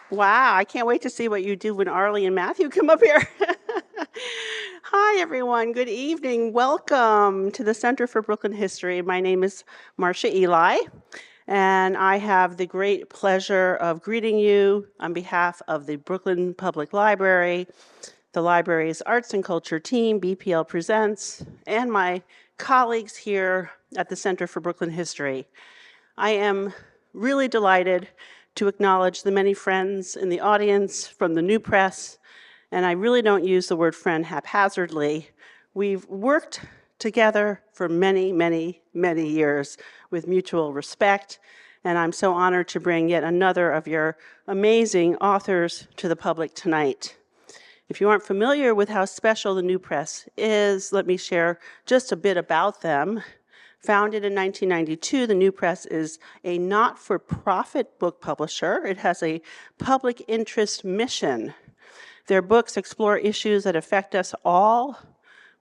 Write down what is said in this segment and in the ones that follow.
Wow, I can't wait to see what you do when Arlie and Matthew come up here. Hi, everyone. Good evening. Welcome to the Center for Brooklyn History. My name is Marcia Eli, and I have the great pleasure of greeting you on behalf of the Brooklyn Public Library, the library's Arts and Culture team, BPL Presents, and my colleagues here at the Center for Brooklyn History. I am really delighted to acknowledge the many friends in the audience from the New Press, and I really don't use the word friend haphazardly. We've worked together for many, many, many years with mutual respect, and I'm so honored to bring yet another of your amazing authors to the public tonight. If you aren't familiar with how special the New Press is, let me share just a bit about them. Founded in 1992, the New Press is a not-for-profit book publisher. It has a public interest mission. Their books explore issues that affect us all,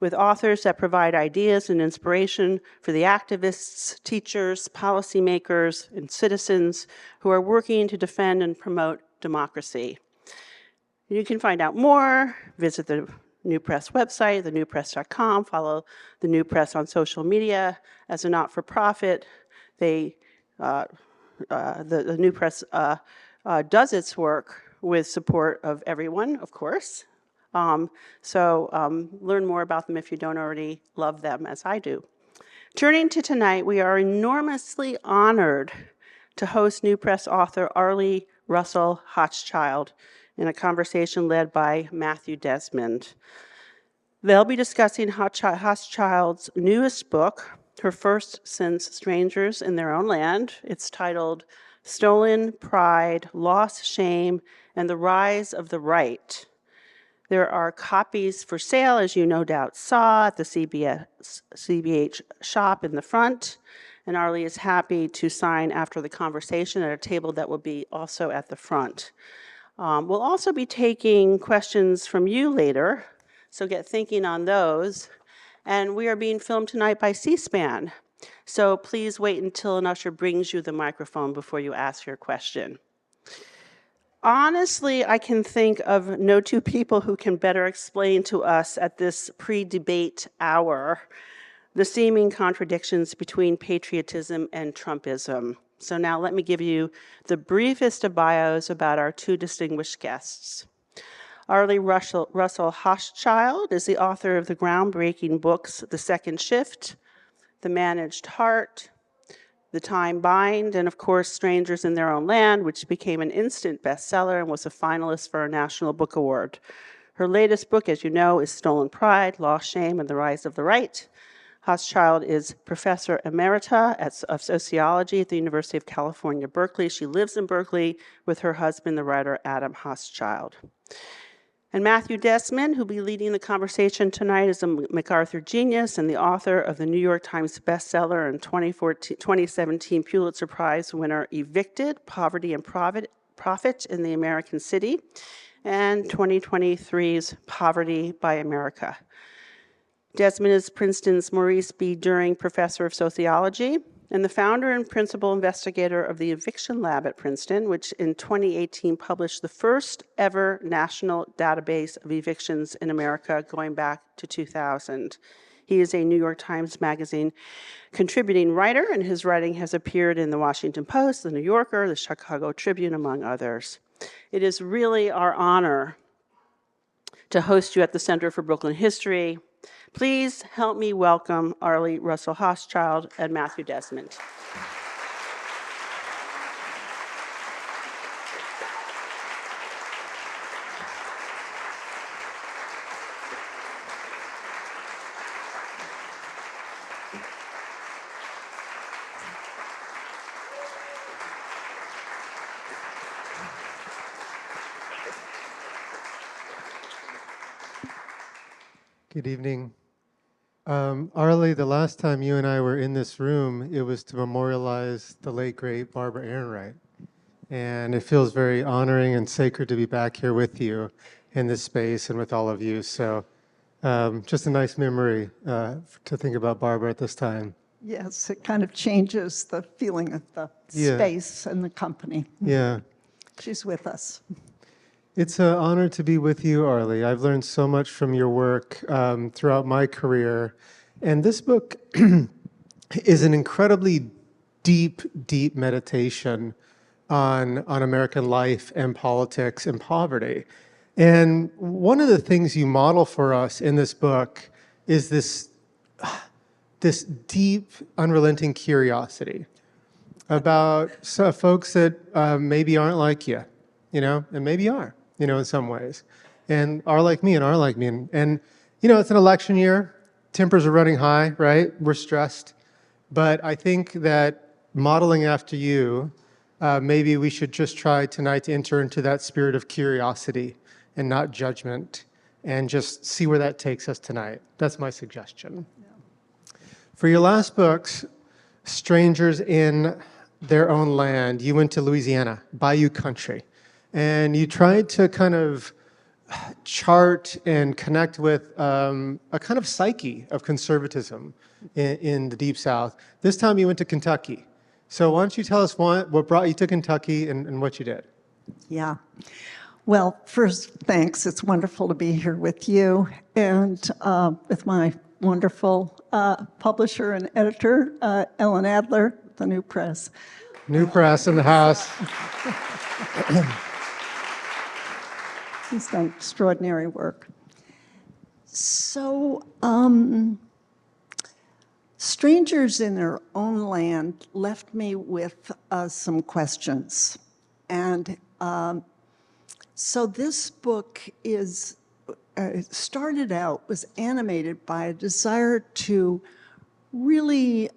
with authors that provide ideas and inspiration for the activists, teachers, policymakers, and citizens who are working to defend and promote democracy. You can find out more, visit the New Press website, thenewpress.com, follow the New Press on social media. As a not-for-profit, the New Press does its work with support of everyone, of course. Learn more about them if you don't already love them as I do. Turning to tonight, we are enormously honored to host New Press author Arlie Russell Hochschild in a conversation led by Matthew Desmond. They'll be discussing Hochschild's newest book, her first since Strangers in Their Own Land. It's titled Stolen Pride, Lost Shame, and the Rise of the Right. There are copies for sale, as you no doubt saw, at the CBH shop in the front. And Arlie is happy to sign after the conversation at a table that will be also at the front. We'll also be taking questions from you later, so get thinking on those. And we are being filmed tonight by C-SPAN, so please wait until an usher brings you the microphone before you ask your question. Honestly, I can think of no two people who can better explain to us at this pre-debate hour the seeming contradictions between patriotism and Trumpism. So now let me give you the briefest of bios about our two distinguished guests. Arlie Russell Hochschild is the author of the groundbreaking books The Second Shift, The Managed Heart, The Time Bind, and of course, Strangers in Their Own Land, which became an instant bestseller and was a finalist for a National Book Award. Her latest book, as you know, is Stolen Pride, Lost Shame, and the Rise of the Right. Hochschild is Professor Emerita of Sociology at the University of California, Berkeley. She lives in Berkeley with her husband, the writer Adam Hochschild. And Matthew Desmond, who'll be leading the conversation tonight, is a MacArthur genius and the author of the New York Times bestseller and 2017 Pulitzer Prize winner Evicted, Poverty and Profit in the American City, and 2023's Poverty by America. Desmond is Princeton's Maurice B. During Professor of Sociology and the founder and principal investigator of the Eviction Lab at Princeton, which in 2018 published the first ever national database of evictions in America going back to 2000. He is a New York Times Magazine contributing writer, and his writing has appeared in the Washington Post, the New Yorker, the Chicago Tribune, among others. It is really our honor to host you at the Center for Brooklyn History. Please help me welcome Arlie Russell Hochschild and Matthew Desmond. Good evening. Arlie, the last time you and I were in this room, it was to memorialize the late, great Barbara Ehrenreich. And it feels very honoring and sacred to be back here with you in this space and with all of you. So just a nice memory to think about Barbara at this time. Yes, it kind of changes the feeling of the Yeah. space and the company. Yeah. She's with us. It's an honor to be with you, Arlie. I've learned so much from your work throughout my career. And this book is an incredibly deep, deep meditation on American life and politics and poverty. And one of the things you model for us in this book is this deep, unrelenting curiosity about folks that maybe aren't like you, and maybe are, in some ways, and are like me and are like me. And it's an election year. Tempers are running high, right? We're stressed. But I think that modeling after you, maybe we should just try tonight to enter into that spirit of curiosity and not judgment and just see where that takes us tonight. That's my suggestion. Yeah. For your last books, Strangers in Their Own Land, you went to Louisiana, Bayou Country, and you tried to kind of chart and connect with a kind of psyche of conservatism in the Deep South. This time you went to Kentucky. So why don't you tell us what brought you to Kentucky and what you did? Yeah. Well, first, thanks. It's wonderful to be here with you and with my wonderful publisher and editor, Ellen Adler, the New Press. New Press in the house. He's done extraordinary work. So, Strangers in Their Own Land left me with some questions. And so this book was animated by a desire to really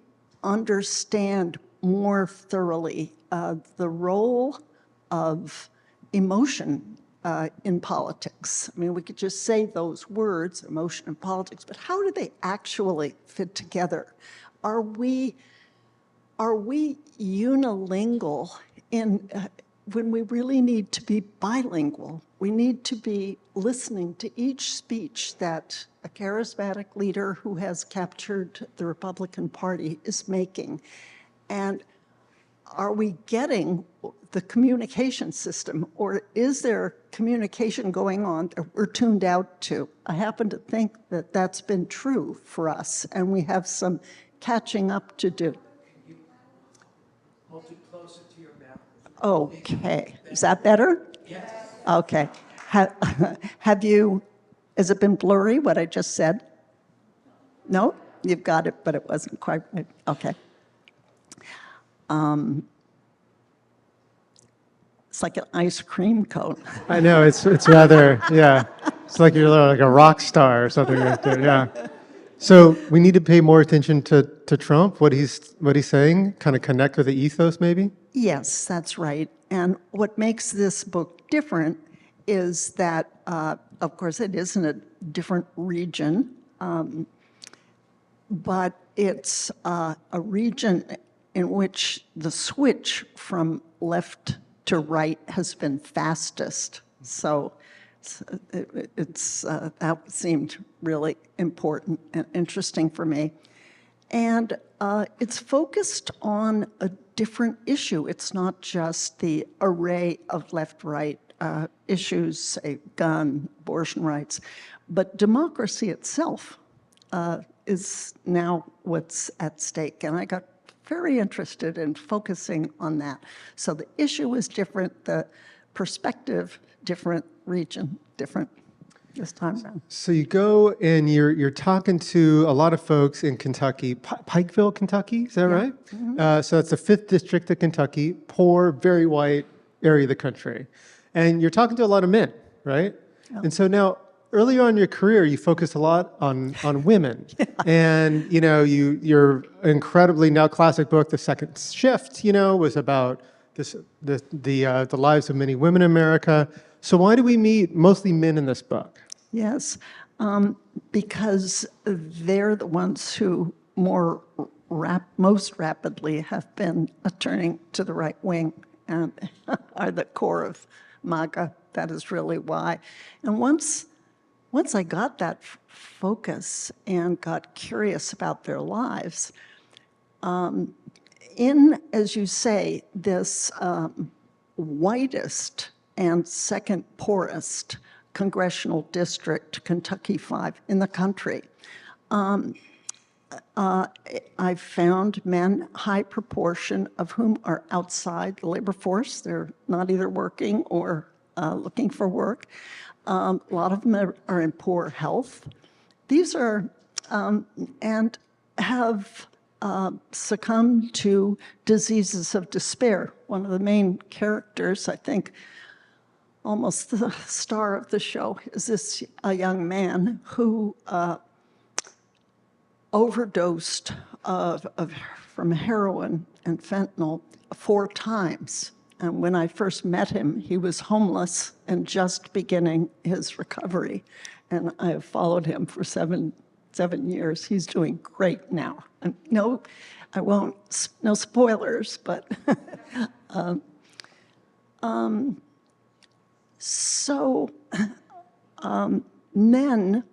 understand more thoroughly the role of emotion in politics. I mean, we could just say those words, emotion and politics, but how do they actually fit together? Are we unilingual when we really need to be bilingual? We need to be listening to each speech that a charismatic leader who has captured the Republican Party is making. And are we getting the communication system, or is there communication going on that we're tuned out to? I happen to think that that's been true for us, and we have some catching up to do. Hold it closer to your mouth. Okay, is that better? Yes. Okay. Has it been blurry, what I just said? No? You've got it, but it wasn't quite right. Okay. It's like an ice cream cone. I know, it's rather, yeah. It's like you're like a rock star or something right there, yeah. So we need to pay more attention to Trump, what he's saying, kind of connect with the ethos maybe? Yes, that's right. And what makes this book different is that, of course, it is in a different region, but it's a region in which the switch from left to right has been fastest. So that seemed really important and interesting for me. And it's focused on a different issue. It's not just the array of left-right issues, say gun, abortion rights, but democracy itself is now what's at stake. And I got very interested in focusing on that. So the issue is different, the perspective different, region different this time around. So you go and you're talking to a lot of folks in Kentucky, Pikeville, Kentucky, is that right? Mm-hmm. So it's the 5th district of Kentucky, poor, very white area of the country. And you're talking to a lot of men, right? Oh. And so now, earlier on in your career, you focused a lot on women. Yeah. And, your incredibly now classic book, The Second Shift, was about the lives of many women in America. So why do we meet mostly men in this book? Yes, because they're the ones who most rapidly have been turning to the right wing and are the core of MAGA. That is really why. And once I got that focus and got curious about their lives, In, as you say, this whitest and second poorest congressional district, Kentucky 5, in the country, I found men, high proportion of whom are outside the labor force. They're not either working or looking for work. A lot of them are in poor health. These are, and have succumbed to diseases of despair. One of the main characters, I think, almost the star of the show, is a young man who overdosed from heroin and fentanyl 4 times. And when I first met him, he was homeless and just beginning his recovery. And I have followed him for seven years. He's doing great now. And no, I won't, no spoilers, but men,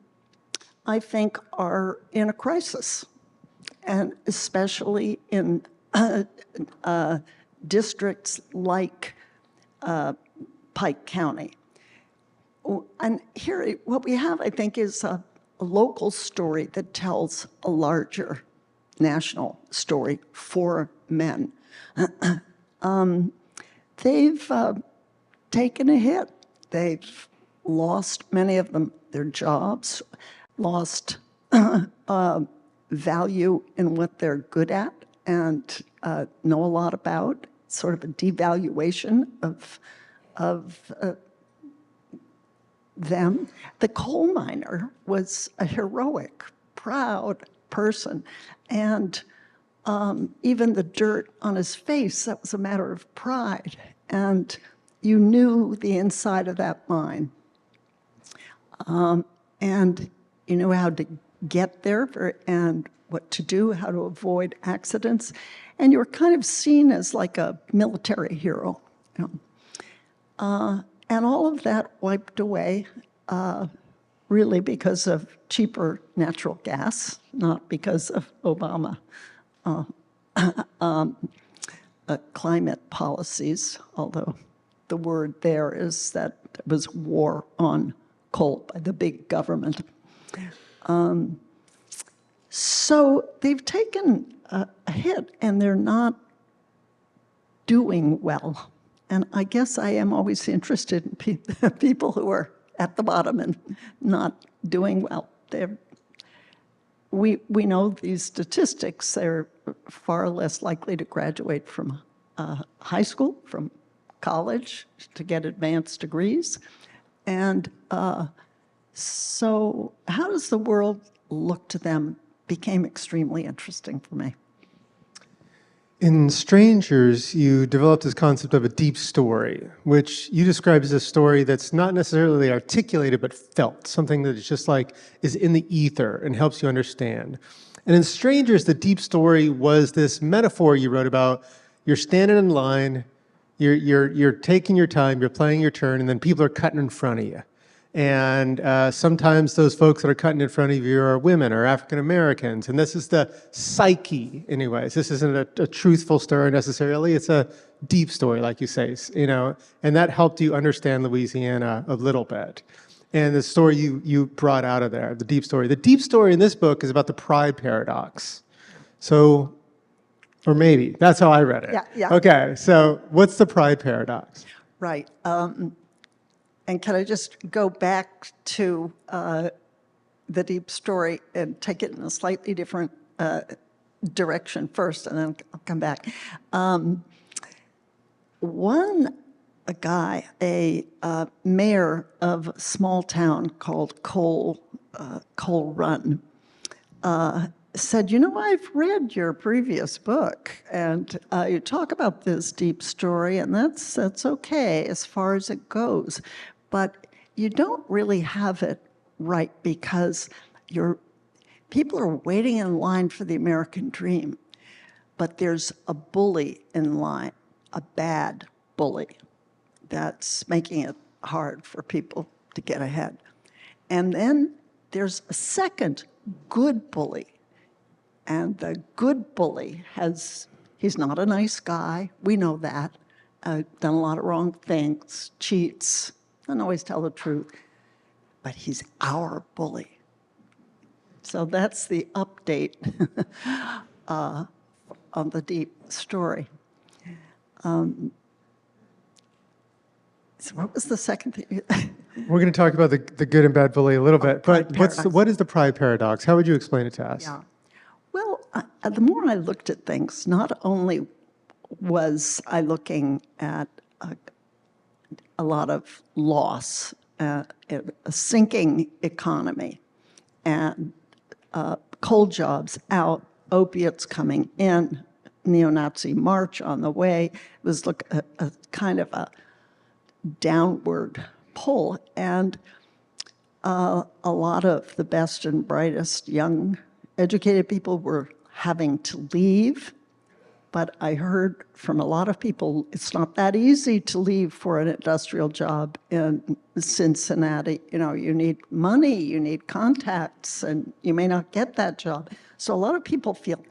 I think, are in a crisis, and especially in districts like Pike County. And here, what we have, I think, is a local story that tells a larger national story for men. They've taken a hit. They've lost, many of them, their jobs, lost value in what they're good at and know a lot about, sort of a devaluation of them. The coal miner was a heroic, proud person, and even the dirt on his face, that was a matter of pride, and you knew the inside of that mine. And you knew how to get there and what to do, how to avoid accidents, and you were kind of seen as like a military hero. And all of that wiped away, really because of cheaper natural gas, not because of Obama climate policies, although the word there is that it was war on coal by the big government. So they've taken a hit, and they're not doing well. And I guess I am always interested in people who are at the bottom and not doing well. We know these statistics. They're far less likely to graduate from high school, from college, to get advanced degrees. And so how does the world look to them became extremely interesting for me. In Strangers, you developed this concept of a deep story, which you describe as a story that's not necessarily articulated, but felt, something that is just like is in the ether and helps you understand. And in Strangers, the deep story was this metaphor you wrote about. You're standing in line, you're taking your time, you're playing your turn, and then people are cutting in front of you. And sometimes those folks that are cutting in front of you are women or African Americans. And this is the psyche, anyways. This isn't a truthful story necessarily. It's a deep story, like you say, and that helped you understand Louisiana a little bit. And the story you brought out of there, the deep story. The deep story in this book is about the pride paradox. So, or maybe, that's how I read it. Yeah. Okay, so what's the pride paradox? Right. And can I just go back to the deep story and take it in a slightly different direction first, and then I'll come back. A guy, a mayor of a small town called Coal Run, said, you know, I've read your previous book, and you talk about this deep story, and that's okay as far as it goes. But you don't really have it right because people are waiting in line for the American dream, but there's a bully in line, a bad bully, that's making it hard for people to get ahead. And then there's a second good bully And the good bully he's not a nice guy. We know that. Done a lot of wrong things, cheats, doesn't always tell the truth. But he's our bully. So that's the update on the deep story. So what was the second thing? We're going to talk about the good and bad bully a little bit, pride but paradox. what is the pride paradox? How would you explain it to us? Yeah. Well, the more I looked at things, not only was I looking at a lot of loss, a sinking economy, and coal jobs out, opiates coming in, neo-Nazi march on the way. It was a kind of a downward pull, and a lot of the best and brightest young educated people were having to leave. But I heard from a lot of people, it's not that easy to leave for an industrial job in Cincinnati. You know, you need money, you need contacts, and you may not get that job. So a lot of people feel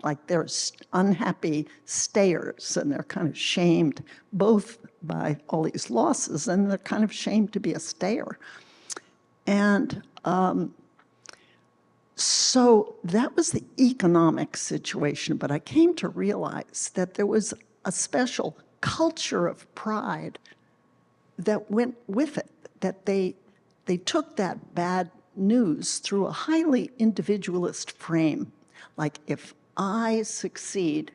like they're unhappy stayers, and they're kind of shamed both by all these losses, and they're kind of shamed to be a stayer. And so that was the economic situation, but I came to realize that there was a special culture of pride that went with it, that they took that bad news through a highly individualist frame. Like, if I succeed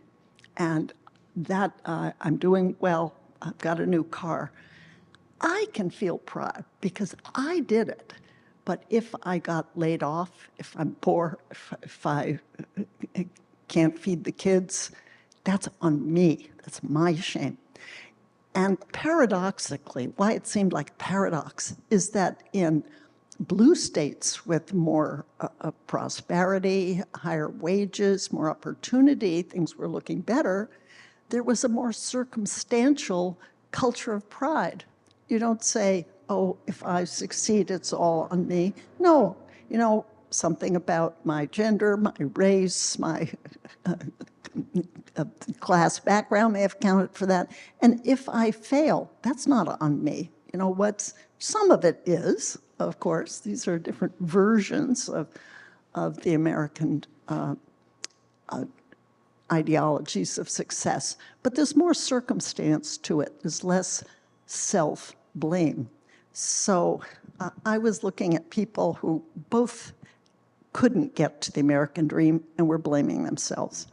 and that I'm doing well, I've got a new car, I can feel pride because I did it. But if I got laid off, if I'm poor, if I can't feed the kids, that's on me. That's my shame. And paradoxically, why it seemed like a paradox is that in blue states with more prosperity, higher wages, more opportunity, things were looking better, there was a more circumstantial culture of pride. You don't say, oh, if I succeed, it's all on me. No, you know, something about my gender, my race, my class background may have counted for that. And if I fail, that's not on me. You know, some of it is, of course. These are different versions of the American ideologies of success. But there's more circumstance to it. There's less self-blame. So I was looking at people who both couldn't get to the American dream and were blaming themselves.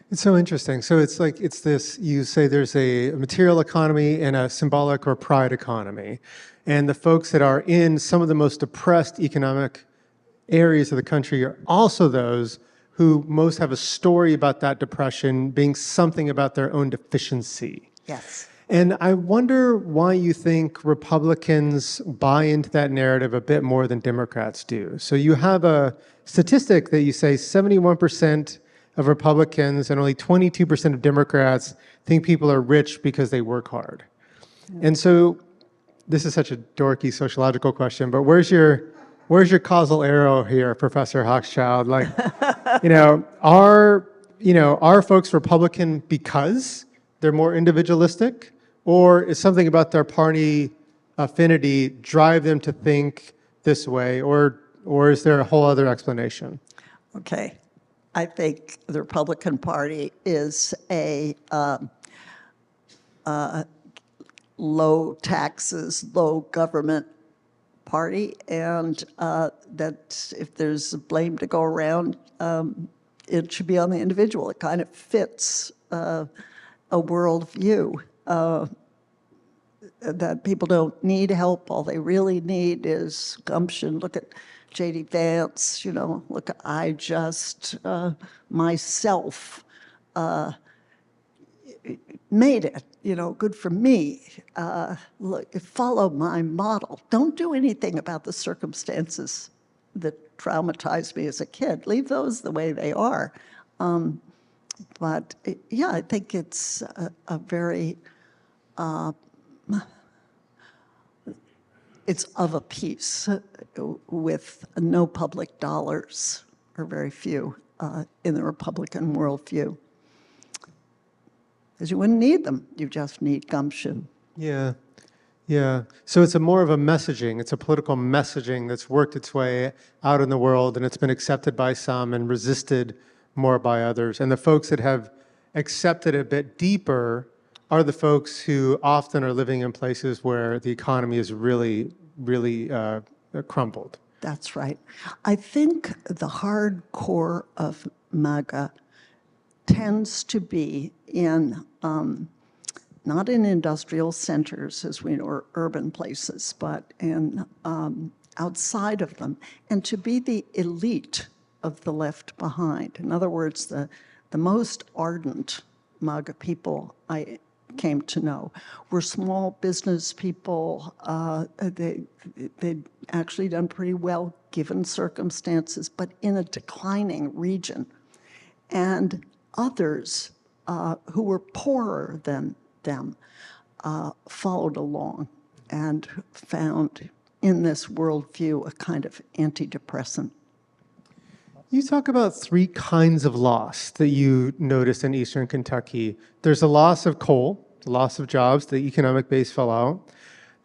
It's so interesting. So it's like, it's this, you say there's a material economy and a symbolic or pride economy. And the folks that are in some of the most depressed economic areas of the country are also those who most have a story about that depression being something about their own deficiency. Yes. And I wonder why you think Republicans buy into that narrative a bit more than Democrats do. So you have a statistic that you say 71% of Republicans and only 22% of Democrats think people are rich because they work hard. And so this is such a dorky sociological question, but where's your causal arrow here, Professor Hochschild? Like, are folks Republican because they're more individualistic, or is something about their party affinity drive them to think this way, or is there a whole other explanation? Okay. I think the Republican Party is a low taxes, low government party, and that if there's blame to go around, it should be on the individual. It kind of fits a worldview that people don't need help. All they really need is gumption. Look at J.D. Vance, look, I just myself made it, good for me. Look, follow my model. Don't do anything about the circumstances that traumatized me as a kid. Leave those the way they are. But yeah, I think it's a very, it's of a piece with no public dollars, or very few, in the Republican worldview. Because you wouldn't need them, you just need gumption. Yeah, yeah. So it's a more of a messaging. It's a political messaging that's worked its way out in the world, and it's been accepted by some and resisted more by others. And the folks that have accepted it a bit deeper are the folks who often are living in places where the economy is really, really crumbled. That's right. I think the hard core of MAGA tends to be in, not in industrial centers, as we know, or urban places, but in outside of them, and to be the elite of the left behind. In other words, the most ardent MAGA people I came to know were small business people. They'd actually done pretty well given circumstances, but in a declining region. And others who were poorer than them followed along and found in this worldview a kind of antidepressant. You talk about three kinds of loss that you noticed in Eastern Kentucky. There's a loss of coal, the loss of jobs, the economic base fell out.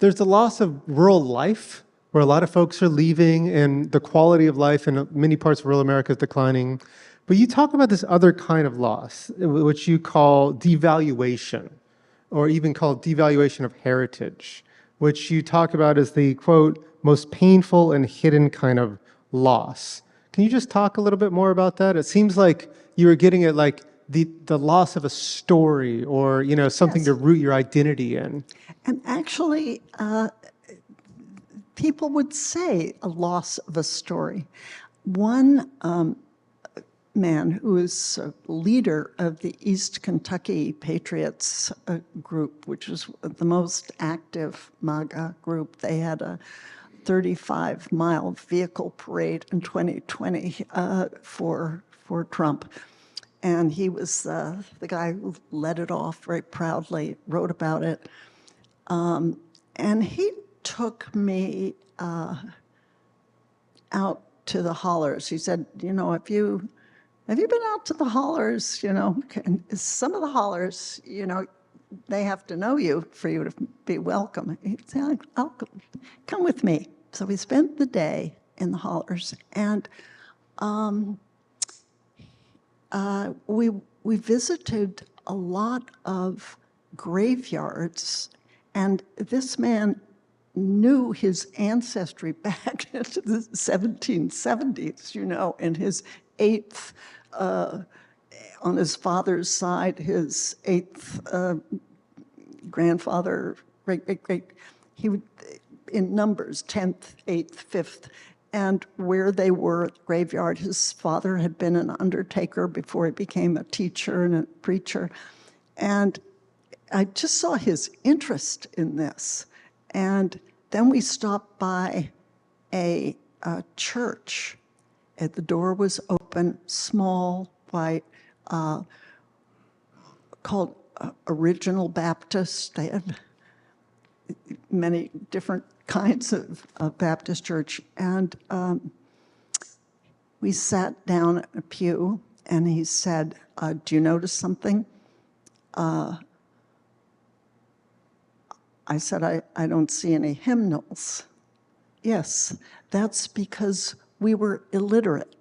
There's the loss of rural life, where a lot of folks are leaving and the quality of life in many parts of rural America is declining. But you talk about this other kind of loss, which you call devaluation, or even called devaluation of heritage, which you talk about as the, quote, most painful and hidden kind of loss. Can you just talk a little bit more about that? It seems like you were getting at like the loss of a story or, you know, something Yes. to root your identity in. And actually, people would say a loss of a story. One man who is a leader of the East Kentucky Patriots group, which is the most active MAGA group. They had a 35-mile vehicle parade in 2020 for Trump. And he was the guy who led it off very proudly, wrote about it. And he took me out to the hollers. He said, you know, have you been out to the hollers? You know, some of the hollers, you know, they have to know you for you to be welcome. He said, I'll come with me. So we spent the day in the hollers, and we visited a lot of graveyards, and this man knew his ancestry back into the 1770s, you know, and his eighth, on his father's side, his eighth grandfather, great, he would, in numbers, 10th, 8th, 5th, and where they were at the graveyard. His father had been an undertaker before he became a teacher and a preacher. And I just saw his interest in this. And then we stopped by a church. And the door was open, small, white, called Original Baptist. They had many different kinds of Baptist church. And we sat down at a pew, and he said, do you notice something? I said, I don't see any hymnals. Yes, that's because we were illiterate.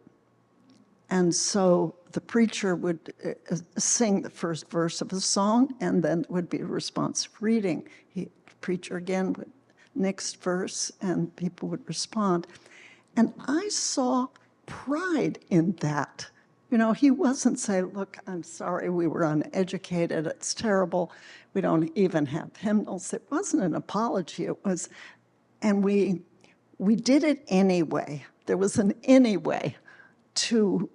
And so the preacher would sing the first verse of a song, and then would be a responsive reading. The preacher again would next verse, and people would respond. And I saw pride in that. You know, he wasn't saying, look, I'm sorry, we were uneducated, it's terrible, we don't even have hymnals. It wasn't an apology, it was, and we did it anyway. There was an anyway to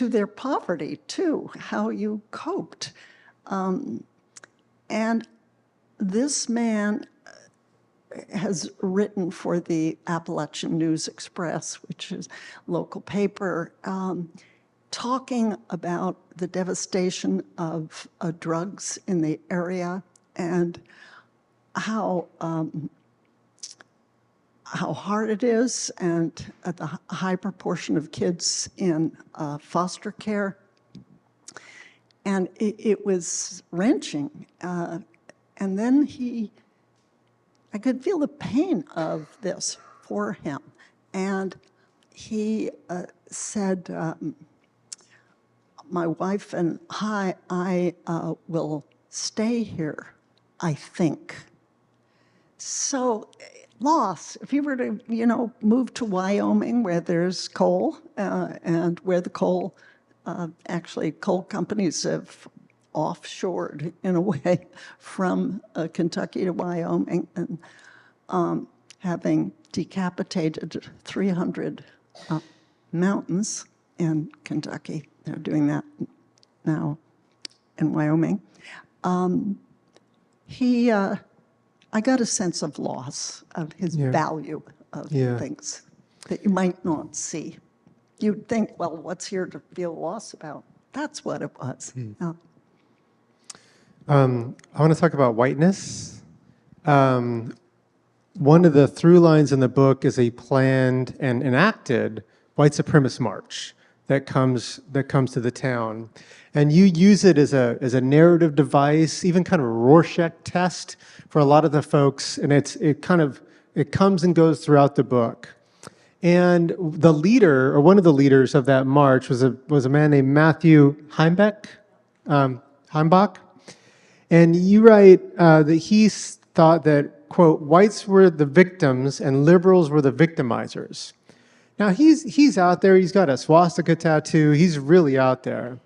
their poverty, too, how you coped. And this man has written for the Appalachian News Express, which is a local paper, talking about the devastation of drugs in the how hard it is, and the high proportion of kids in foster care. And it was wrenching. And then I could feel the pain of this for him. And he said, my wife and I will stay here, I think. So, loss. If you were to, move to Wyoming where there's coal, and where the coal, actually coal companies have offshored in a way from Kentucky to Wyoming, and having decapitated 300 mountains in Kentucky. They're doing that now in Wyoming. I got a sense of loss of his value of things that you might not see. You'd think, well, what's here to feel loss about? That's what it was. I want to talk about whiteness. One of the through lines in the book is a planned and enacted white supremacist march that comes to the town, and you use it as a narrative device, even kind of a Rorschach test for a lot of the folks, and it comes and goes throughout the book. And the leader, or one of the leaders of that march, was a man named Matthew Heimbach, and you write that he thought that, quote, whites were the victims and liberals were the victimizers. Now, he's out there. He's got a swastika tattoo. He's really out there.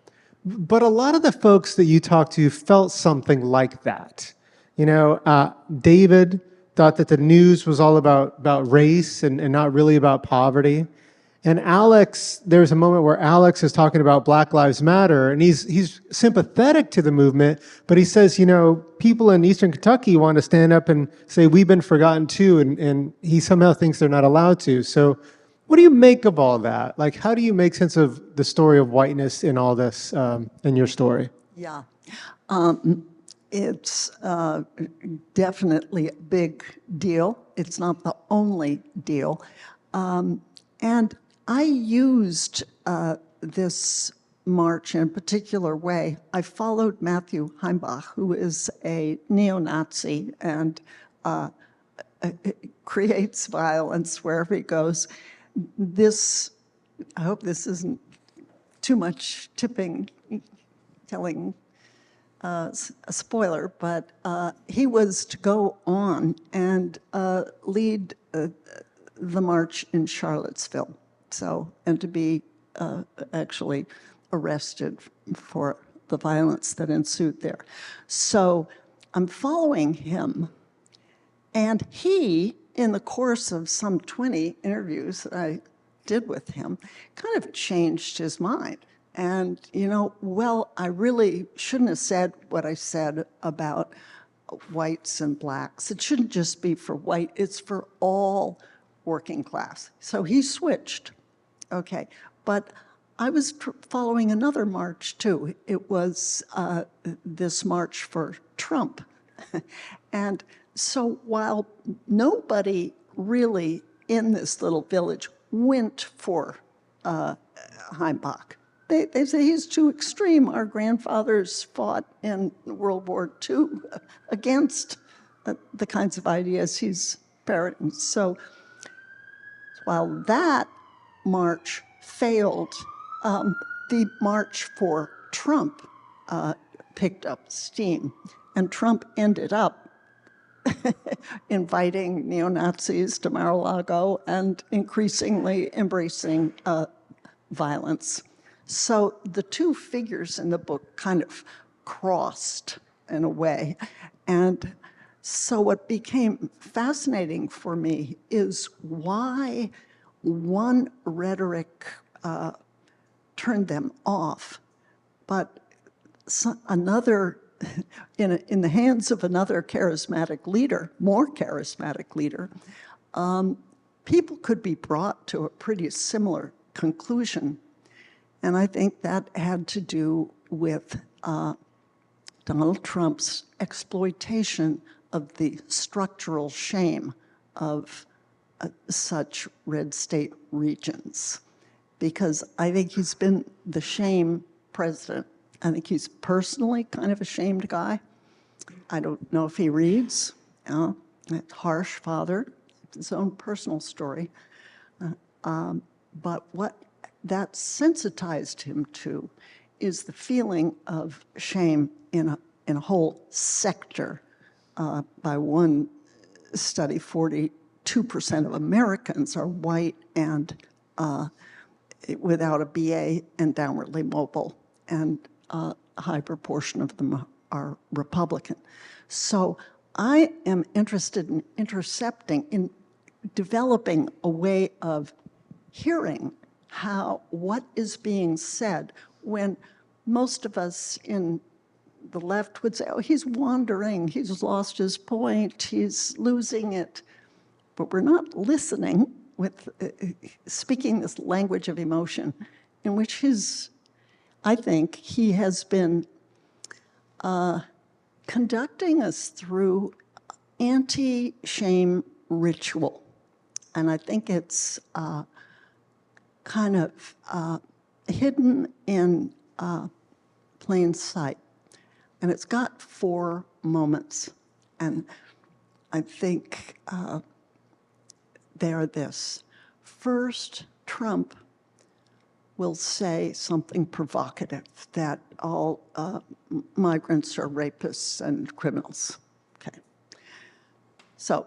But a lot of the folks that you talk to felt something like that. David thought that the news was all about race and not really about poverty. And Alex, there's a moment where Alex is talking about Black Lives Matter, and he's sympathetic to the movement, but he says, people in Eastern Kentucky want to stand up and say, we've been forgotten too, and he somehow thinks they're not allowed to. So what do you make of all that? Like, how do you make sense of the story of whiteness in all this, in your story? Yeah. It's definitely a big deal. It's not the only deal. And I used this march in a particular way. I followed Matthew Heimbach, who is a neo-Nazi and creates violence wherever he goes. I hope this isn't too much telling a spoiler, but he was to go on and lead the march in Charlottesville, and to be actually arrested for the violence that ensued there. So I'm following him, and he, in the course of some 20 interviews that I did with him, kind of changed his mind. And, I really shouldn't have said what I said about whites and blacks. It shouldn't just be for white, it's for all working class. So he switched. Okay. But I was following another march too. It was this march for Trump. And so while nobody really in this little village went for Heimbach, they say he's too extreme. Our grandfathers fought in World War II against the kinds of ideas he's parroting. So while that march failed, the march for Trump picked up steam. And Trump ended up inviting neo-Nazis to Mar-a-Lago and increasingly embracing violence. So the two figures in the book kind of crossed in a way. And so what became fascinating for me is why one rhetoric turned them off, but another, in the hands of another charismatic leader, more charismatic leader, people could be brought to a pretty similar conclusion. And I think that had to do with Donald Trump's exploitation of the structural shame of such red state regions, because I think he's been the shame president. I think he's personally kind of a shamed guy. I don't know if he reads. Harsh father, his own personal story. But what that sensitized him to is the feeling of shame in a whole sector. By one study, 42% of Americans are white and without a BA and downwardly mobile, and a high proportion of them are Republican. So I am interested in intercepting, in developing a way of hearing what is being said when most of us in the left would say, oh, he's wandering, he's lost his point, he's losing it. But we're not listening with speaking this language of emotion in which I think he has been conducting us through anti-shame ritual. And I think it's kind of hidden in plain sight. And it's got 4 moments. And I think they are this. First, Trump will say something provocative, that all migrants are rapists and criminals. Okay. So,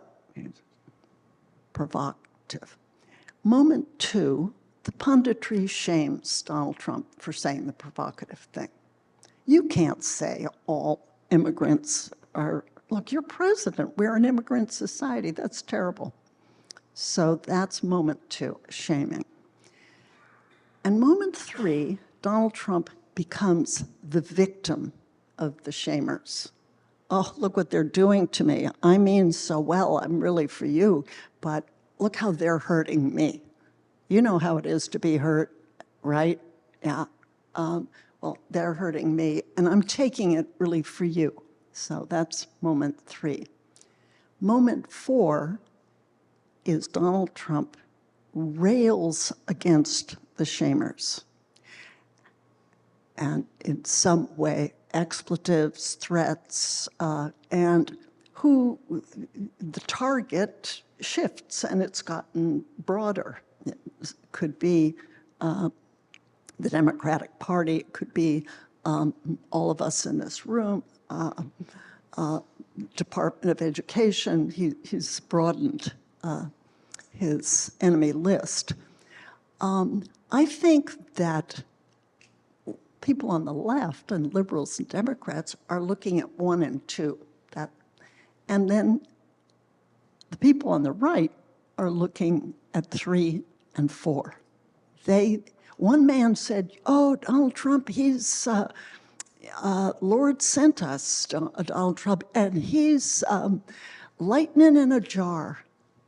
provocative. Moment 2, the punditry shames Donald Trump for saying the provocative thing. You can't say all immigrants are, look, you're president, we're an immigrant society, that's terrible. So that's moment 2, shaming. And moment 3, Donald Trump becomes the victim of the shamers. Oh, look what they're doing to me. I mean so well, I'm really for you, but look how they're hurting me. You know how it is to be hurt, right? Yeah. Well, they're hurting me, and I'm taking it really for you. So that's moment 3. Moment 4 is Donald Trump rails against the shamers. And in some way, expletives, threats, and who the target shifts, and it's gotten broader. It could be the Democratic Party, it could be all of us in this room, Department of Education. He's broadened his enemy list. I think that people on the left and liberals and Democrats are looking at 1 and 2. And then the people on the right are looking at 3 and 4. One man said, oh, Donald Trump, he's, Lord sent us, Donald Trump, and he's lightning in a jar.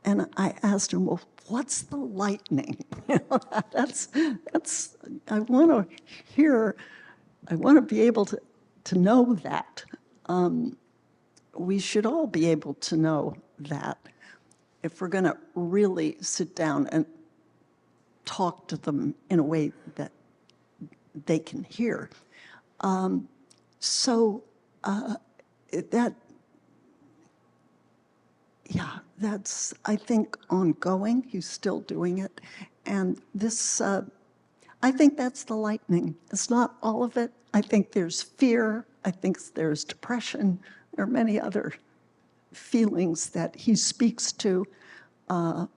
And I asked him, well, what's the lightning? That's, I want to hear, I want to be able to know that. We should all be able to know that if we're going to really sit down and talk to them in a way that they can hear. That's, I think, ongoing. He's still doing it. And this, I think that's the lightning. It's not all of it. I think there's fear. I think there's depression. There are many other feelings that he speaks to. But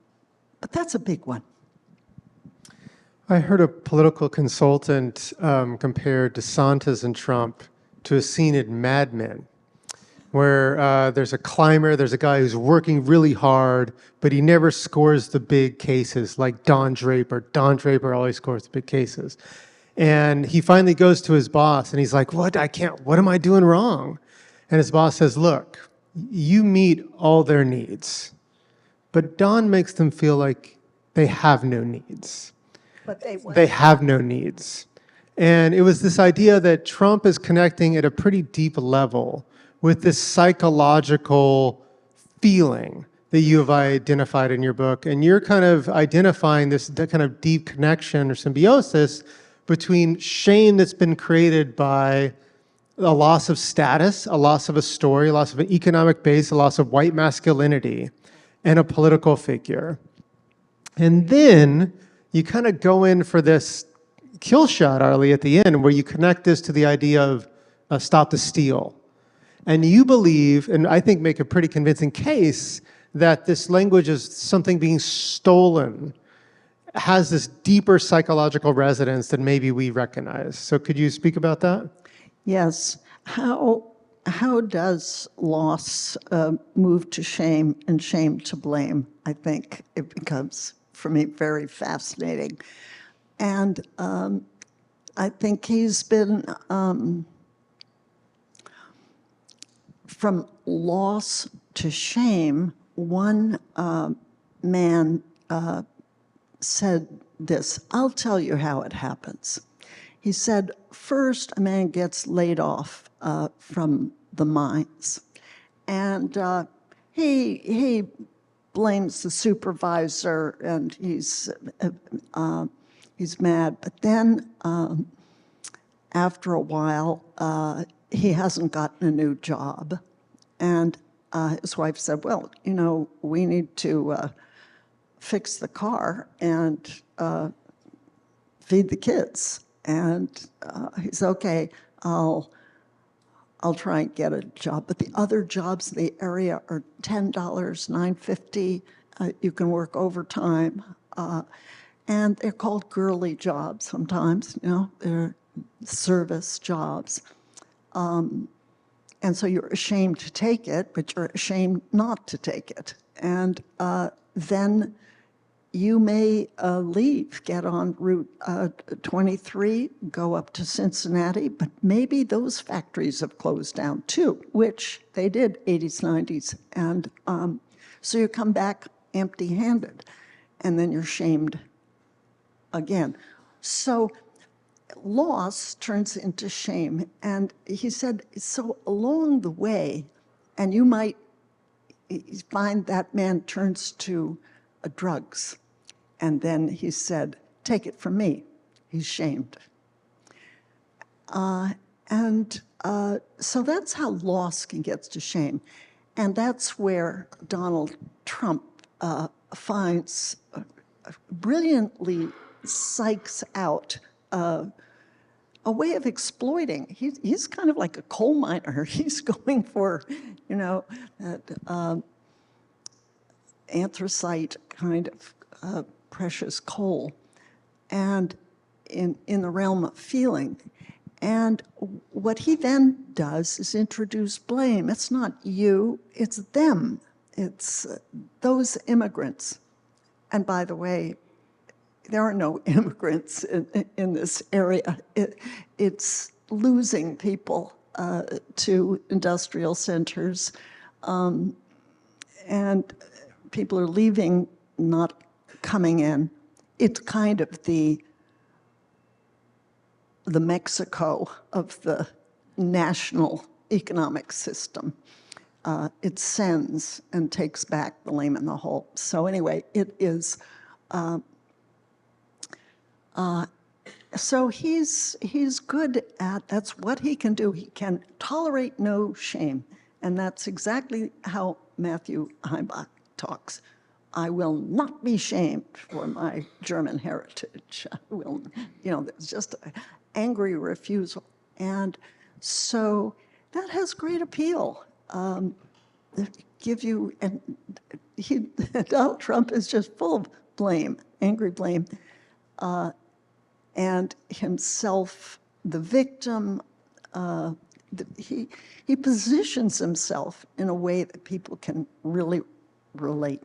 that's a big one. I heard a political consultant compare DeSantis and Trump to a scene in Mad Men, where there's a climber, there's a guy who's working really hard, but he never scores the big cases like Don Draper. Don Draper always scores the big cases. And he finally goes to his boss and he's like, what am I doing wrong? And his boss says, look, you meet all their needs, but Don makes them feel like they have no needs. But they have no needs. And it was this idea that Trump is connecting at a pretty deep level with this psychological feeling that you have identified in your book. And you're kind of identifying this kind of deep connection or symbiosis between shame that's been created by a loss of status, a loss of a story, a loss of an economic base, a loss of white masculinity, and a political figure. And then you kind of go in for this kill shot, Arlie, at the end, where you connect this to the idea of stop the steal. And you believe, and I think make a pretty convincing case, that this language is something being stolen, has this deeper psychological resonance than maybe we recognize. So could you speak about that? Yes. How does loss move to shame and shame to blame? I think it becomes, for me, very fascinating. And I think he's been, from loss to shame, one man said this, I'll tell you how it happens. He said, first, a man gets laid off from the mines, and he blames the supervisor, and he's mad. But then, after a while, he hasn't gotten a new job, and his wife said, well, you know, we need to fix the car and feed the kids. And he said, okay, I'll try and get a job. But the other jobs in the area are $10, $9.50. You can work overtime. And they're called girly jobs sometimes, you know, they're service jobs. And so you're ashamed to take it, but you're ashamed not to take it. And then you may leave, get on Route 23, go up to Cincinnati, but maybe those factories have closed down too, which they did 80s, 90s. And so you come back empty-handed, and then you're shamed again. So loss turns into shame. And he said, so along the way, and you might find that man turns to drugs. And then he said, take it from me, he's shamed. So that's how loss can get to shame. And that's where Donald Trump finds, brilliantly psychs out a way of exploiting. He's kind of like a coal miner. He's going for, you know, anthracite kind of precious coal, and in the realm of feeling. And what he then does is introduce blame. It's not you, it's them. It's those immigrants. And by the way, there are no immigrants in this area. It's losing people to industrial centers, and people are leaving, not coming in. It's kind of the Mexico of the national economic system. It sends and takes back the lame and the whole. So anyway, it is, so he's good at, that's what he can do. He can tolerate no shame. And that's exactly how Matthew Heimbach talks. I will not be shamed for my German heritage. I will, you know, there's just an angry refusal. And so that has great appeal. Give you, and Donald Trump is just full of blame, angry blame, and himself, the victim, he positions himself in a way that people can really relate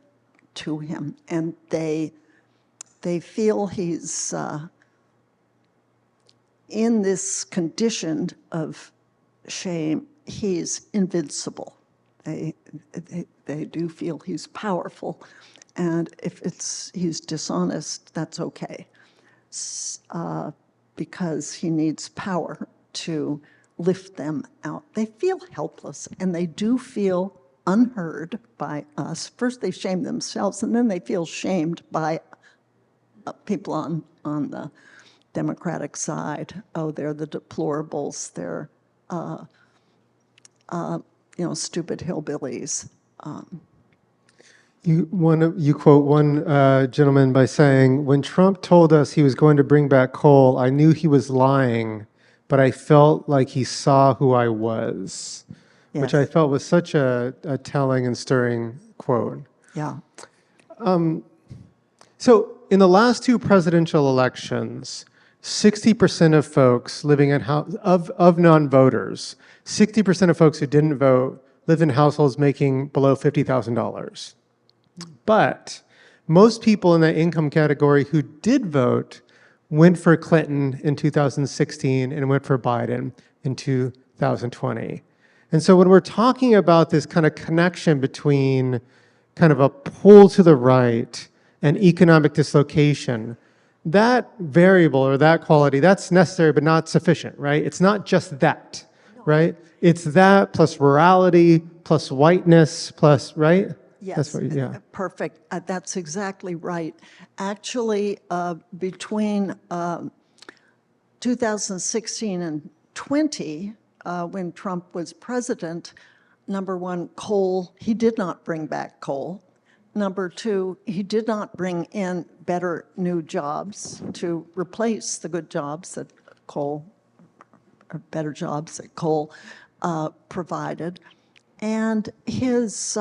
to him, and they feel he's in this condition of shame. He's invincible. They do feel he's powerful, and if he's dishonest, that's okay, because he needs power to lift them out. They feel helpless, and they do feel unheard by us. First, they shame themselves, and then they feel shamed by people on the Democratic side. Oh, they're the deplorables. They're, stupid hillbillies. You quote one gentleman by saying, "When Trump told us he was going to bring back coal, I knew he was lying, but I felt like he saw who I was," which I Yes. felt was such a telling and stirring quote. Yeah. So in the last two presidential elections, 60% of folks living in of non-voters, 60% of folks who didn't vote live in households making below $50,000. But most people in that income category who did vote went for Clinton in 2016 and went for Biden in 2020. And so when we're talking about this kind of connection between kind of a pull to the right and economic dislocation, that variable or that quality, that's necessary but not sufficient, right? It's not just that, right? It's that plus rurality plus whiteness plus, right? Yes, perfect. That's exactly right. Actually, between 2016 and 20, when Trump was president, number one, coal, he did not bring back coal. Number two, he did not bring in better new jobs to replace the good jobs that coal, or better jobs that coal provided. And his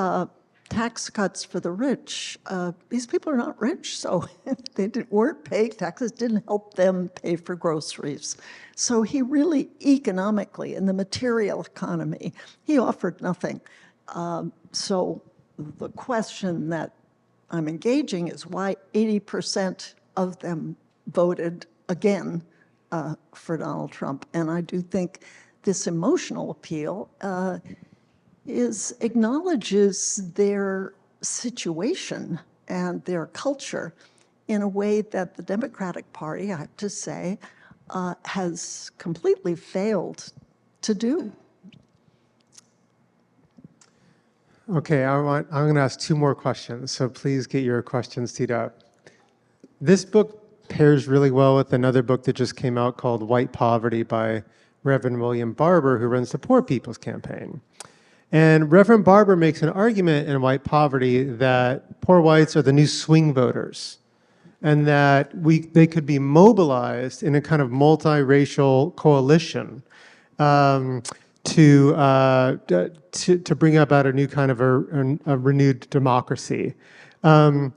tax cuts for the rich, these people are not rich, so they weren't paying taxes, didn't help them pay for groceries. So he really, economically, in the material economy, he offered nothing. So the question that I'm engaging is why 80% of them voted again for Donald Trump. And I do think this emotional appeal acknowledges their situation and their culture in a way that the Democratic Party, I have to say, has completely failed to do. Okay, I'm going to ask two more questions, so please get your questions teed up. This book pairs really well with another book that just came out called White Poverty by Reverend William Barber, who runs the Poor People's Campaign. And Reverend Barber makes an argument in White Poverty that poor whites are the new swing voters, and that they could be mobilized in a kind of multiracial coalition to bring about a new kind of a renewed democracy. And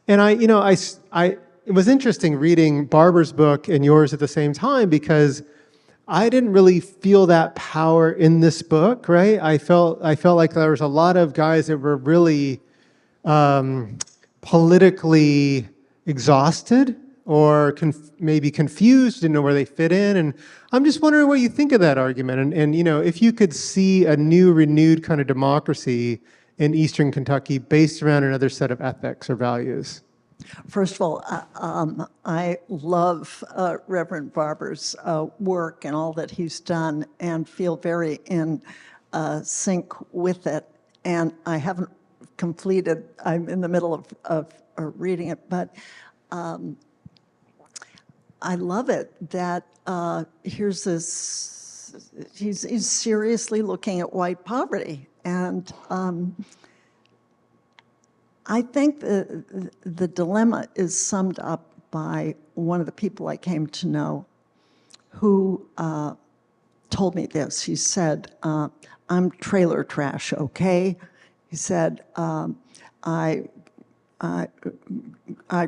it was interesting reading Barber's book and yours at the same time, because I didn't really feel that power in this book, right? I felt like there was a lot of guys that were really politically exhausted or maybe confused, didn't know where they fit in. And I'm just wondering what you think of that argument. And if you could see a new, renewed kind of democracy in Eastern Kentucky based around another set of ethics or values. First of all, I love Reverend Barber's work and all that he's done, and feel very in sync with it. And I haven't completed, I'm in the middle of reading it, but I love it that here's this, he's seriously looking at white poverty. And I think the dilemma is summed up by one of the people I came to know who told me this. He said, I'm trailer trash, okay? He said, I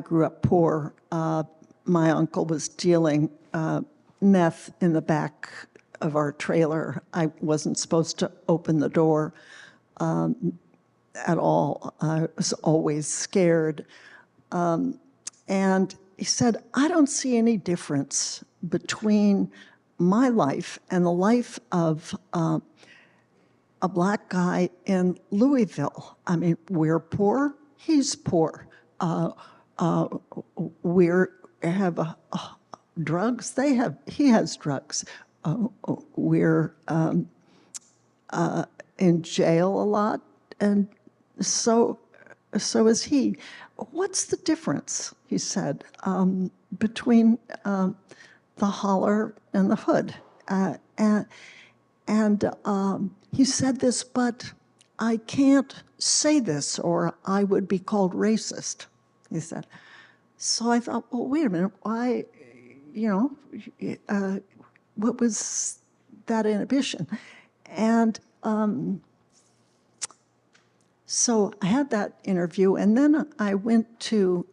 grew up poor. My uncle was dealing meth in the back of our trailer. I wasn't supposed to open the door at all. I was always scared. And he said, I don't see any difference between my life and the life of a black guy in Louisville. I mean, we're poor, he's poor. We have drugs, he has drugs. We're in jail a lot. and so is he. What's the difference, he said, between the holler and the hood? He said this, but I can't say this or I would be called racist, he said. So I thought, well, wait a minute, why, what was that inhibition? And so I had that interview, and then I went to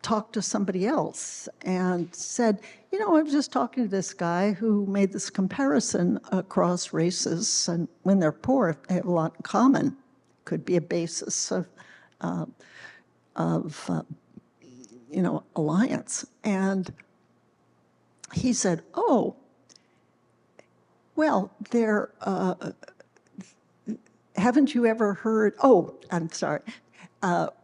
talk to somebody else and said, I was just talking to this guy who made this comparison across races, and when they're poor, they have a lot in common. Could be a basis of alliance. And he said, oh, well, haven't you ever heard, I'm sorry.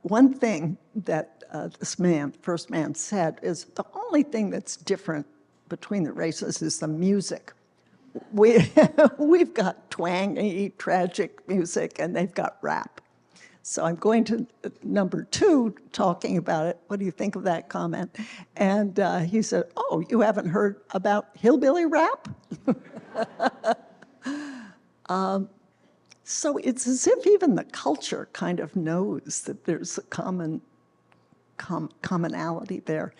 One thing that this first man said is the only thing that's different between the races is the music. We've got twangy, tragic music, and they've got rap. So I'm going to number 2, talking about it. What do you think of that comment? And he said, oh, you haven't heard about hillbilly rap? So it's as if even the culture kind of knows that there's a commonality there,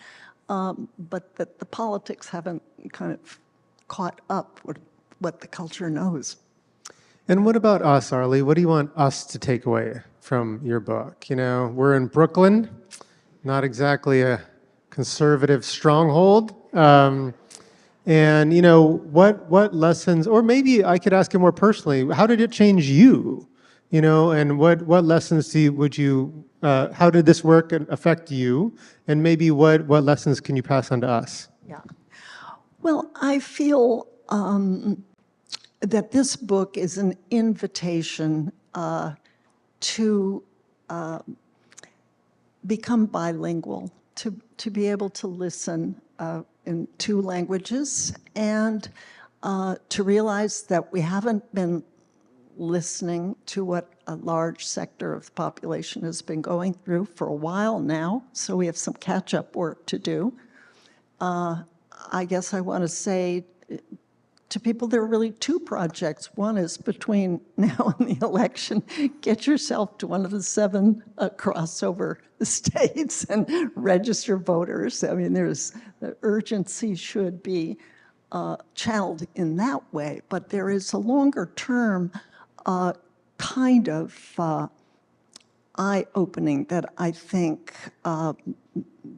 but that the politics haven't kind of caught up with what the culture knows. And what about us, Arlie? What do you want us to take away from your book? We're in Brooklyn, not exactly a conservative stronghold. And what lessons, or maybe I could ask you more personally, how did it change you? And what lessons how did this work affect you? And maybe what lessons can you pass on to us? Yeah. Well, I feel that this book is an invitation to become bilingual, to be able to listen in 2 languages, and to realize that we haven't been listening to what a large sector of the population has been going through for a while now, so we have some catch-up work to do. I guess I want to say to people, there are really 2 projects. One is between now and the election, get yourself to one of the 7 crossover states and register voters. I mean, the urgency should be channeled in that way, but there is a longer term kind of eye-opening that I think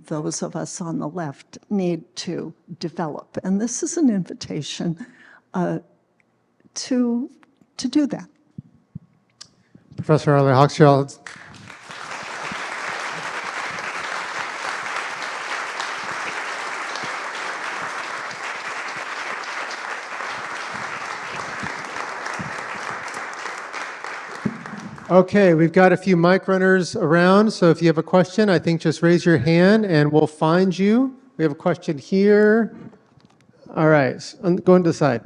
those of us on the left need to develop. And this is an invitation to do that. Professor Arlie Hochschild. Okay, we've got a few mic runners around, so if you have a question, I think just raise your hand and we'll find you. We have a question here. All right, going to the side.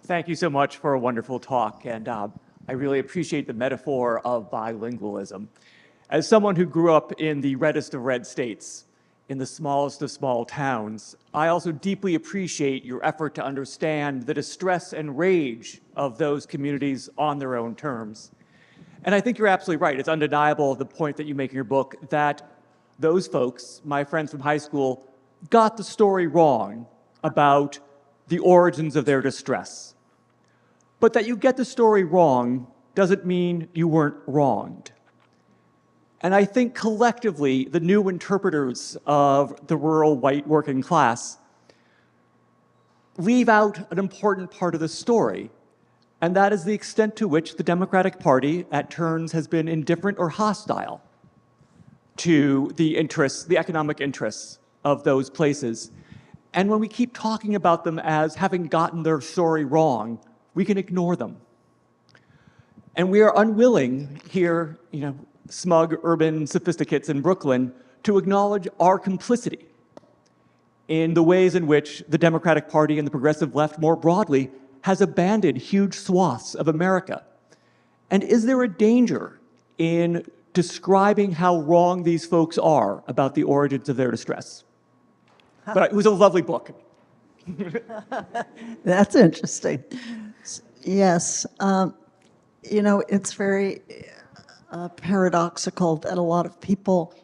Thank you so much for a wonderful talk, and I really appreciate the metaphor of bilingualism. As someone who grew up in the reddest of red states, in the smallest of small towns, I also deeply appreciate your effort to understand the distress and rage of those communities on their own terms. And I think you're absolutely right. It's undeniable, the point that you make in your book, that those folks, my friends from high school, got the story wrong about the origins of their distress. But that you get the story wrong doesn't mean you weren't wronged. And I think collectively, the new interpreters of the rural white working class leave out an important part of the story, and that is the extent to which the Democratic Party at turns has been indifferent or hostile to the interests, the economic interests of those places. And when we keep talking about them as having gotten their story wrong, we can ignore them. And we are unwilling here, smug urban sophisticates in Brooklyn, to acknowledge our complicity in the ways in which the Democratic Party and the progressive left more broadly has abandoned huge swaths of America. And is there a danger in describing how wrong these folks are about the origins of their distress? But it was a lovely book. That's interesting. Yes. It's very paradoxical that a lot of people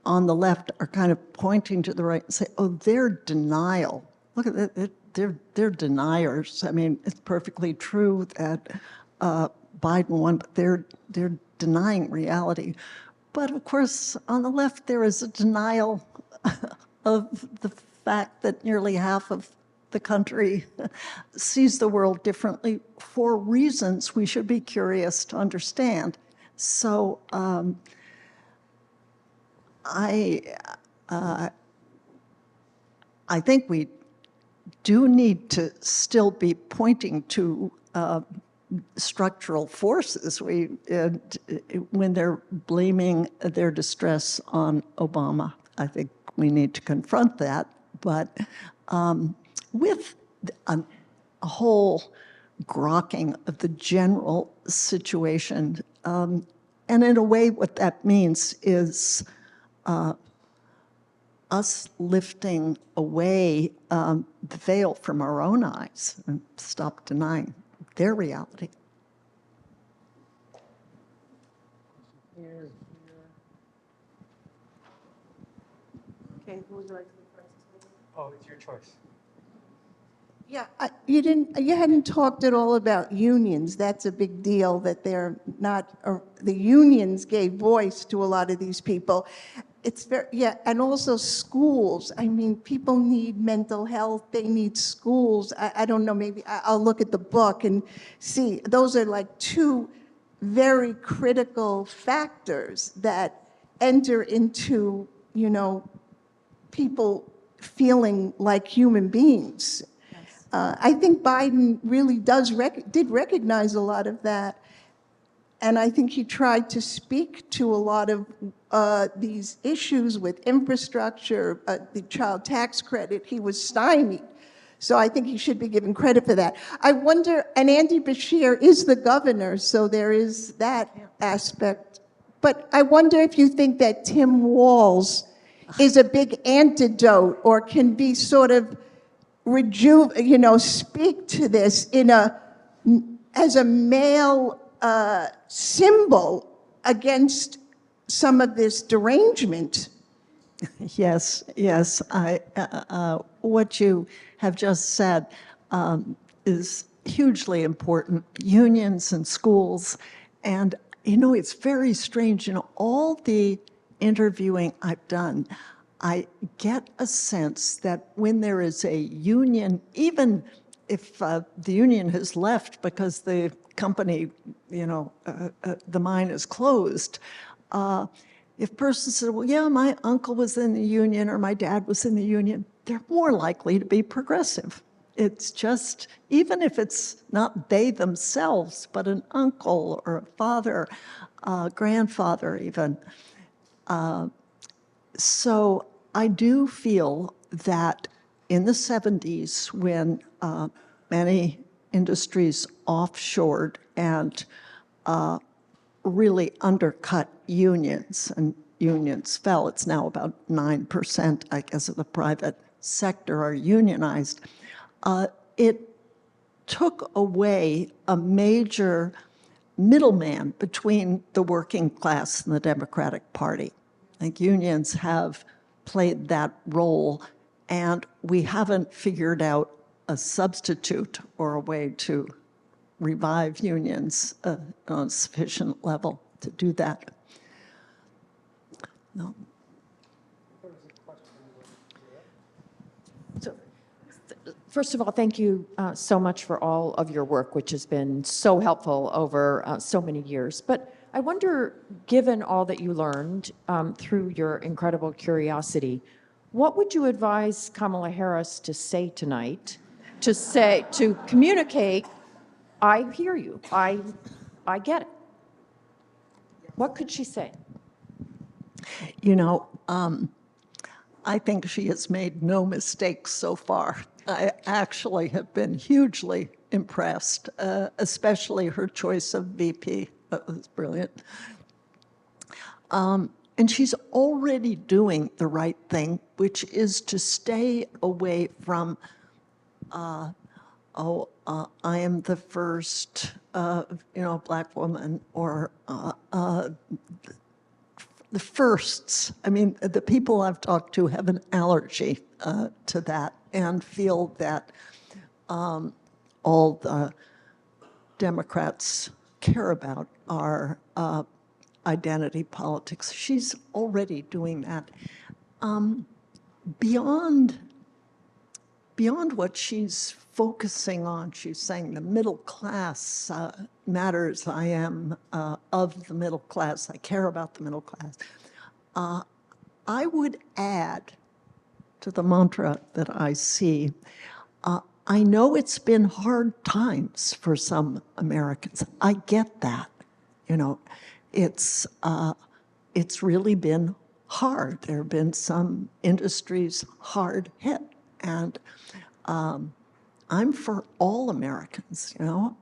on the left are kind of pointing to the right and say, oh, they're denial. Look at that. They're deniers. I mean, it's perfectly true that Biden won, but they're denying reality. But of course, on the left, there is a denial of the fact that nearly half of the country sees the world differently for reasons we should be curious to understand. So I think we do need to still be pointing to structural forces. When they're blaming their distress on Obama, I think we need to confront that. But with a whole grokking of the general situation, and in a way, what that means is us lifting away the veil from our own eyes and stop denying their reality. Okay, who would you like to go first? Oh, it's your choice. Yeah, you hadn't talked at all about unions. That's a big deal that they're not, the unions gave voice to a lot of these people. It's very, yeah, and also schools. I mean, people need mental health, they need schools. I don't know, maybe I'll look at the book and see. Those are like two very critical factors that enter into, people feeling like human beings. I think Biden really did recognize a lot of that. And I think he tried to speak to a lot of these issues with infrastructure, the child tax credit. He was stymied. So I think he should be given credit for that. I wonder, and Andy Beshear is the governor, so there is that aspect. But I wonder if you think that Tim Walz is a big antidote or can be sort of speak to this as a male symbol against some of this derangement. Yes. What you have just said is hugely important. Unions and schools, and it's very strange. All the interviewing I've done, I get a sense that when there is a union, even if the union has left because the company, the mine is closed, if a person said, well, yeah, my uncle was in the union or my dad was in the union, they're more likely to be progressive. It's just, even if it's not they themselves, but an uncle or a father, grandfather even. So I do feel that in the 70s, when many industries offshored and really undercut unions, and unions fell. It's now about 9%, I guess, of the private sector are unionized. It took away a major middleman between the working class and the Democratic Party. I think unions have played that role, and we haven't figured out a substitute or a way to revive unions on a sufficient level to do that. No. First of all, thank you so much for all of your work, which has been so helpful over so many years. But I wonder, given all that you learned through your incredible curiosity, what would you advise Kamala Harris to say tonight, to communicate, I hear you, I get it? What could she say? I think she has made no mistakes so far. I actually have been hugely impressed, especially her choice of VP. That was brilliant. And she's already doing the right thing, which is to stay away from, I am the first, Black woman, or the firsts. I mean, the people I've talked to have an allergy to that and feel that all the Democrats care about are identity politics. She's already doing that. Beyond what she's focusing on, she's saying the middle class matters. I am of the middle class. I care about the middle class. I would add to the mantra that I see, I know it's been hard times for some Americans. I get that. It's really been hard. There have been some industries hard hit, and I'm for all Americans, and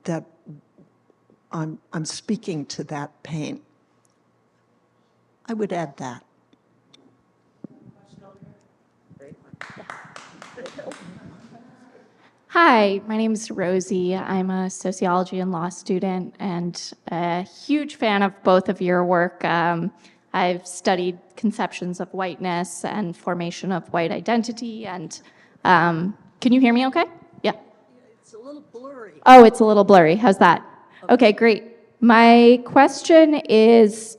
that I'm speaking to that pain. I would add that. Hi, my name is Rosie. I'm a sociology and law student and a huge fan of both of your work. I've studied conceptions of whiteness and formation of white identity. And can you hear me okay? Yeah. It's a little blurry. Oh, it's a little blurry. How's that? Okay, great. My question is,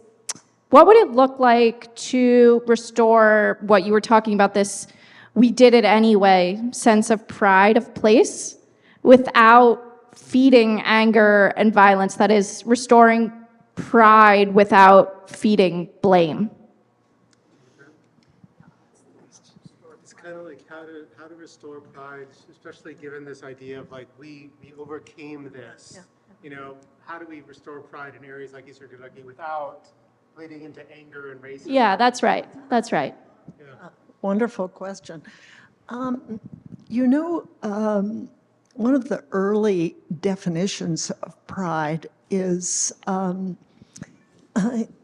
what would it look like to restore what you were talking about, this we did it anyway sense of pride of place without feeding anger and violence? That is, restoring pride without feeding blame. It's kind of like how to restore pride, especially given this idea of like we overcame this. How do we restore pride in areas like Eastern Kentucky without bleeding into anger and racism? Yeah, that's right. That's right. Yeah. Wonderful question. One of the early definitions of pride is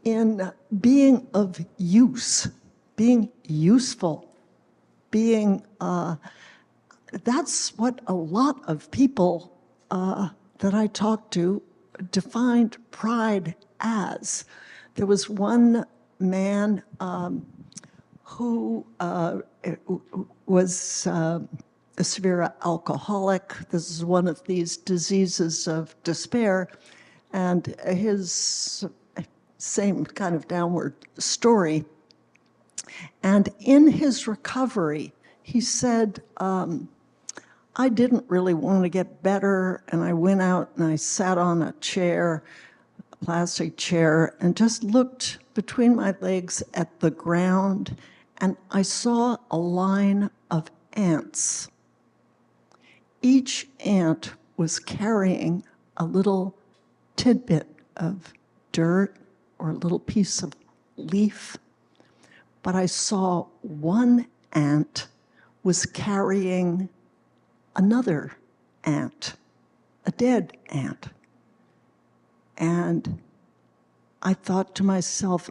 in being of use, being useful, being, that's what a lot of people that I talked to defined pride as. There was one man who was a severe alcoholic. This is one of these diseases of despair. And his same kind of downward story. And in his recovery, he said, I didn't really want to get better. And I went out and I sat on a chair, a plastic chair, and just looked between my legs at the ground. And I saw a line of ants. Each ant was carrying a little tidbit of dirt or a little piece of leaf. But I saw one ant was carrying another ant, a dead ant. And I thought to myself,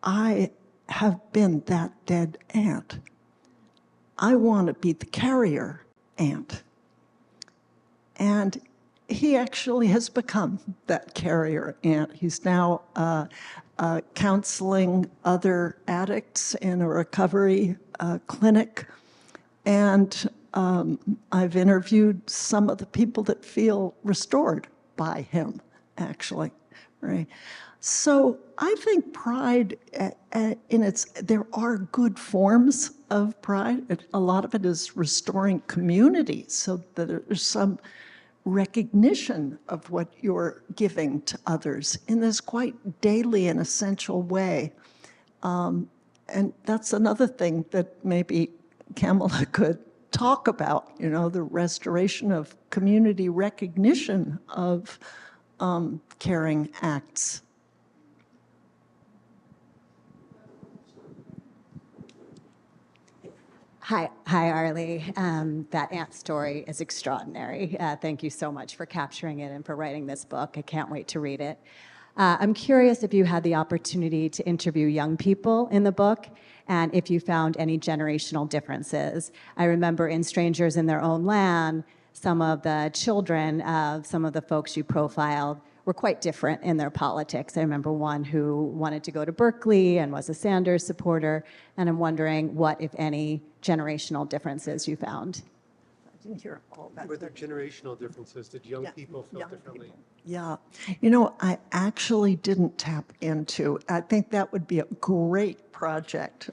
I have been that dead ant. I want to be the carrier ant. And he actually has become that carrier ant. He's now counseling other addicts in a recovery clinic. And I've interviewed some of the people that feel restored by him, actually, right? So I think pride, there are good forms of pride. A lot of it is restoring community so that there's some recognition of what you're giving to others in this quite daily and essential way. And that's another thing that maybe Kamala could talk about, the restoration of community recognition of caring acts. Hi, Arlie. That ant story is extraordinary. Thank you so much for capturing it and for writing this book. I can't wait to read it. I'm curious if you had the opportunity to interview young people in the book and if you found any generational differences. I remember in Strangers in Their Own Land, some of the children of some of the folks you profiled were quite different in their politics. I remember one who wanted to go to Berkeley and was a Sanders supporter, and I'm wondering what, if any, generational differences you found. I didn't hear all that. Were there generational differences? Did young people feel young differently? people. Yeah. You know, I actually didn't tap into, I think that would be a great project.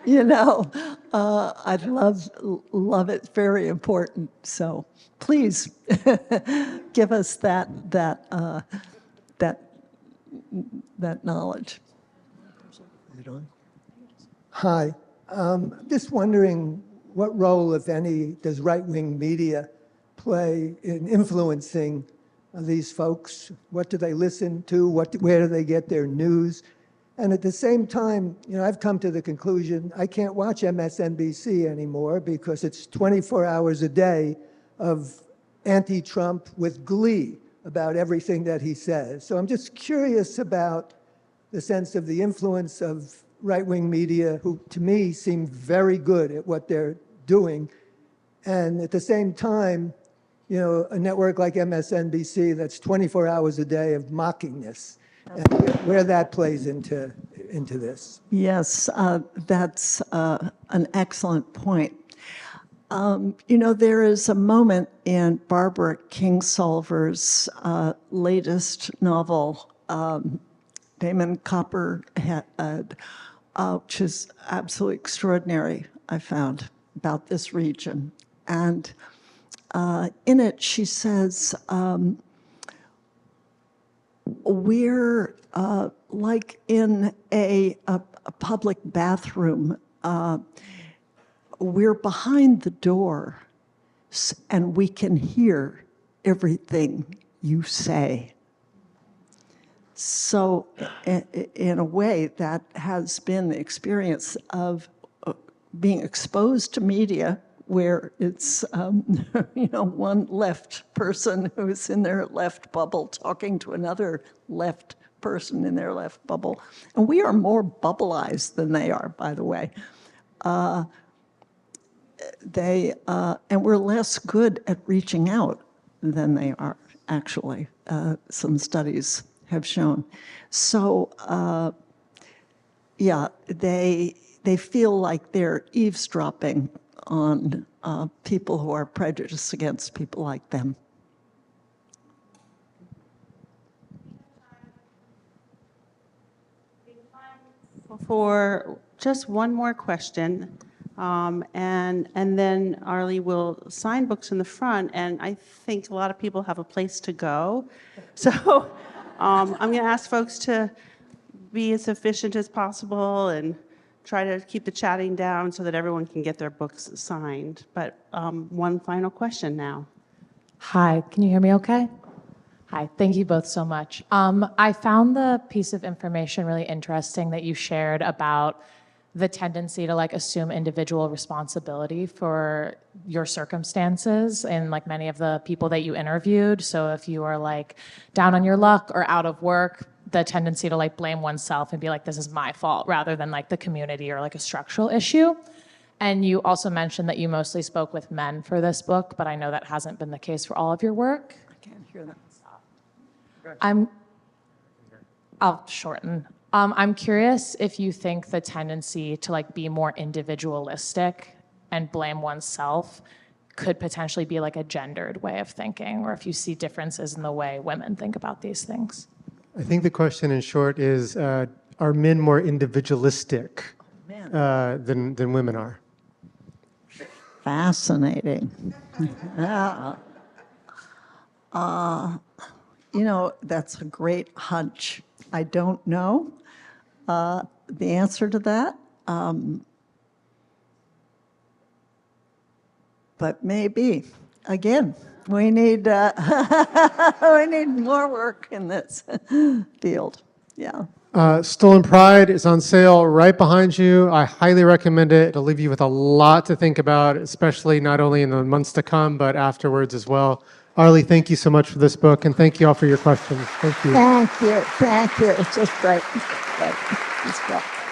You know, I'd love it. Very important. So please give us that knowledge. Hi. Just wondering what role, if any, does right-wing media play in influencing these folks? What do they listen to? Where do they get their news? And at the same time, you know, I've come to the conclusion I can't watch MSNBC anymore because it's 24 hours a day of anti-Trump with glee about everything that he says. So I'm just curious about the sense of the influence of right-wing media, who to me seem very good at what they're doing, and at the same time, you know, a network like MSNBC that's 24 hours a day of mockingness, and where that plays into this. Yes, that's an excellent point. You know, there is a moment in Barbara Kingsolver's latest novel, Damon Copperhead, which is absolutely extraordinary, I found, about this region. And in it, she says, we're like in a public bathroom. We're behind the door, and we can hear everything you say. So in a way, that has been the experience of being exposed to media where it's, you know, one left person who's in their left bubble talking to another left person in their left bubble. And we are more bubbleized than they are, by the way. And we're less good at reaching out than they are, actually. Some studies have shown. So, yeah, they feel like they're eavesdropping on people who are prejudiced against people like them. For just one more question, and then Arlie will sign books in the front, and I think a lot of people have a place to go. So I'm going to ask folks to be as efficient as possible and try to keep the chatting down so that everyone can get their books signed. But one final question now. Hi, can you hear me okay? Hi, thank you both so much. I found the piece of information really interesting that you shared about the tendency to like assume individual responsibility for your circumstances and like many of the people that you interviewed. So if you are like down on your luck or out of work, the tendency to like blame oneself and be like, this is my fault, rather than like the community or like a structural issue. And you also mentioned that you mostly spoke with men for this book, but I know that hasn't been the case for all of your work. I can't hear that. I'll shorten. I'm curious if you think the tendency to like be more individualistic and blame oneself could potentially be like a gendered way of thinking, or if you see differences in the way women think about these things. I think the question in short is, are men more individualistic than women are? Fascinating. Yeah. You know, that's a great hunch. I don't know the answer to that, but maybe. Again, we need we need more work in this field. Yeah. Stolen Pride is on sale right behind you. I highly recommend it. It'll leave you with a lot to think about, especially not only in the months to come, but afterwards as well. Arlie, thank you so much for this book, and thank you all for your questions. Thank you. Thank you. Thank you. It's just great. It's great. It's great.